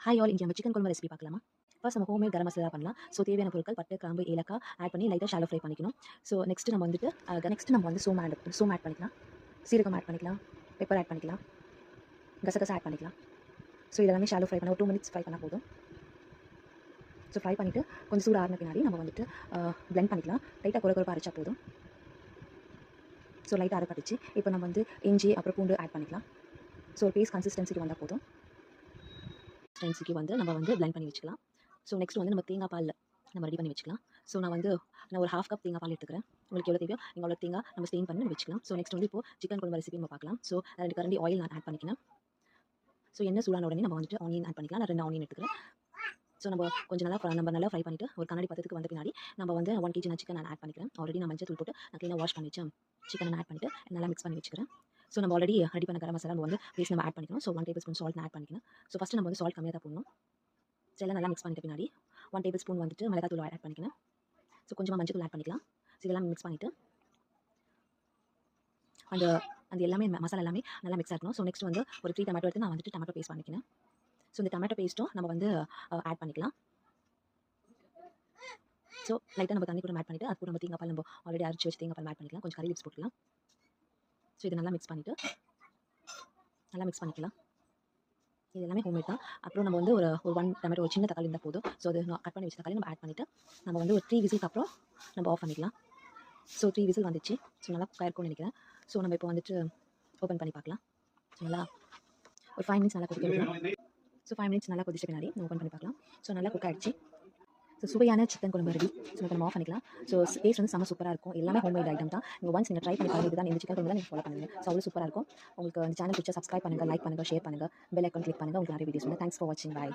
Hi all, இங்கே நம்ம chicken குழம்பு ரெசிபி பார்க்கலாமா? ஃபர்ஸ்ட் நம்ம ஹோம்மேட் கரம் மசாலா பண்ணலாம். ஸோ தேவையான பொருட்கள் பட்டை, கிராம்பு, ஏலக்காய் ஆட் பண்ணி லைட்டாக ஷாலோ ஃப்ரை பண்ணிக்கணும். ஸோ நெக்ஸ்ட் நம்ம வந்து சோம் ஆட் பண்ணிக்கலாம். சீரகம் ஆட் பண்ணிக்கலாம். பெப்பர் ஆட் பண்ணிக்கலாம். கசகசா ஆட் பண்ணிக்கலாம். ஸோ இதெல்லாமே ஷாலோ ஃப்ரை பண்ண ஒரு 2 மினிட்ஸ் ஃப்ரை பண்ணால் போதும். ஸோ ஃப்ரை பண்ணிவிட்டு கொஞ்சம் சூடு ஆறின பின்னாடி நம்ம வந்துட்டு பிளெண்ட் பண்ணிக்கலாம். லைட்டாக குறைப்பாக அரைச்சா போதும். ஸோ லைட்டாக அரைப்பட்டுச்சு. இப்போ நம்ம வந்து இஞ்சி அப்புறம் பூண்டு ஆட் பண்ணிக்கலாம். ஸோ ஒரு பேஸ்ட் கன்சிஸ்டன்சிக்கு வந்தால் போதும். கன்சிஸ்டன்சிக்கு வந்து நம்ம வந்து பிளெண்ட் பண்ணி வச்சுக்கலாம். ஸோ நெக்ஸ்ட் வந்து நம்ம தேங்காய் பால் நம்ம ரெடி பண்ணி வச்சுக்கலாம். ஸோ நான் ஒரு ½ கப் தேங்காய் பால் எடுத்துக்கிறேன். உங்களுக்கு எவ்வளோ தேவையோ நீங்கள் அவ்வளோ தேங்காய் நம்ம ஸ்டெயின் பண்ணி வச்சுக்கலாம். ஸோ நெக்ஸ்ட் வந்து இப்போ சிக்கன் குழம்பு ரெசிபி நம்ம பார்க்கலாம். ஸோ 2 கரண்டி ஆயில் நான் ஆட் பண்ணிக்கிறேன். ஸோ எண்ணெய் சூடான உடனே நம்ம வந்துட்டு ஆனியன் ஆட் பண்ணிக்கலாம். நான் 2 ஆனியன் எடுத்துக்கிறேன். ஸோ நம்ம நல்லா ஃப்ரை பண்ணிவிட்டு ஒரு கண்ணாடி பதத்துக்கு வந்த பின்னாடி நம்ம வந்து 1 kg நான் சிக்கன் நான் ஆட் பண்ணிக்கிறேன். ஆல்ரெடி நான் மஞ்சள் தூள் போட்டு நான் க்ளீனாக வாஷ் பண்ணி வச்சேன் சிக்கனை ஆட் பண்ணிவிட்டு நல்லா மிக்ஸ் பண்ணி வச்சுக்கிறேன். ஸோ நம்ம ஆல்ரெடி ரெடி பண்ண கரம் மசாலா நம்ம வந்து பேஸ்ட் நம்ம ஆட் பண்ணிக்கணும். ஸோ 1 டேபிள் ஸ்பூன் சால்ட் நான் ஆட் பண்ணிக்கிறேன். ஸோ ஃபஸ்ட்டு நம்ம வந்து சால்ட் கம்மியாக தான் போடணும். ஸோ எல்லாம் நல்லா மிக்ஸ் பண்ணிட்ட பின்னாடி 1 டேபிள் ஸ்பூன் வந்துட்டு மிளகாத்தூள் ஆட் பண்ணிக்கிறேன். ஸோ கொஞ்சமாக மஞ்சள் தூள் ஆட் பண்ணிக்கலாம். ஸோ இதெல்லாம் மிக்ஸ் பண்ணிவிட்டு அந்த எல்லாமே மசாலா எல்லாமே நல்லா மிக்ஸ் ஆகணும். ஸோ நெக்ஸ்ட் வந்து ஒரு 3 டொமேட்டோ எடுத்து நான் வந்துட்டு டொமேட்டோ பேஸ்ட் பண்ணிக்கிறேன். ஸோ இந்த டொமேட்டோ பேஸ்ட்டும் நம்ம வந்து ஆட் பண்ணிக்கலாம். ஸோ லைட்டாக நம்ம தண்ணி கூட ஆட் பண்ணிவிட்டு அது கூட நம்ம தேங்காய் பால் நம்ம ஆல்ரெடி அரைச்சி வச்சு தேங்காய் பால் ஆட் பண்ணிக்கலாம். கொஞ்சம் கறி லீவ்ஸ் போட்டுக்கலாம். ஸோ இதை நல்லா மிக்ஸ் பண்ணிக்கலாம். இது எல்லாமே ஹோம்மேட் தான். அப்புறம் நம்ம வந்து ஒரு 1 டொமேட்டோ ஒரு சின்ன தக்காளி இருந்தால் போதும். ஸோ அது கட் பண்ணி வச்ச தக்காளி நம்ம ஆட் பண்ணிவிட்டு நம்ம வந்து ஒரு 3 விசிலுக்கு அப்புறம் நம்ம ஆஃப் பண்ணிக்கலாம். ஸோ 3 விசில் வந்துச்சு. ஸோ நல்லா குக்காக இருக்கும்னு நினைக்கிறேன். ஸோ நம்ம இப்போ வந்துட்டு ஓப்பன் பண்ணி பார்க்கலாம். ஸோ நல்லா ஒரு 5 மினிட்ஸ் நல்லா கொதிக்க விடலாம். ஸோ 5 மினிட்ஸ் நல்லா கொதிச்ச பின்னாடி நம்ம ஓப்பன் பண்ணி பார்க்கலாம். ஸோ நல்லா குக் ஆகிடுச்சு. ஸோ சுவையான சிக்கன் குழம்பு ரெடி. ஸோ நம்ம ஆஃப் பண்ணிக்கலாம். ஸோ டேஸ்ட் வந்து செம்ம சூப்பராக இருக்கும். எல்லாமே ஹோம்மேட் ஐட்டம் தான். நீங்கள் ஒன்ஸ் நீங்கள் ட்ரை பண்ணி பாருங்கள். இதுதான் இந்த சிக்கன் குழம்பு தான் நீங்கள் ஃபாலோ பண்ணுங்கள். ஸோ அவ்வளோ சூப்பராக இருக்கும். உங்களுக்கு அந்த சேனல் பிடிச்சா சப்ஸ்கிரைப் பண்ணுங்கள், லைக் பண்ணுங்கள், ஷேர் பண்ணுங்கள், பெல் ஐக்கான் கிளிக் பண்ணுங்கள். உங்களுக்கு நிறைய வீடியோஸ் வந்து தேங்க்ஸ் ஃபார் வாட்சிங். பாய்.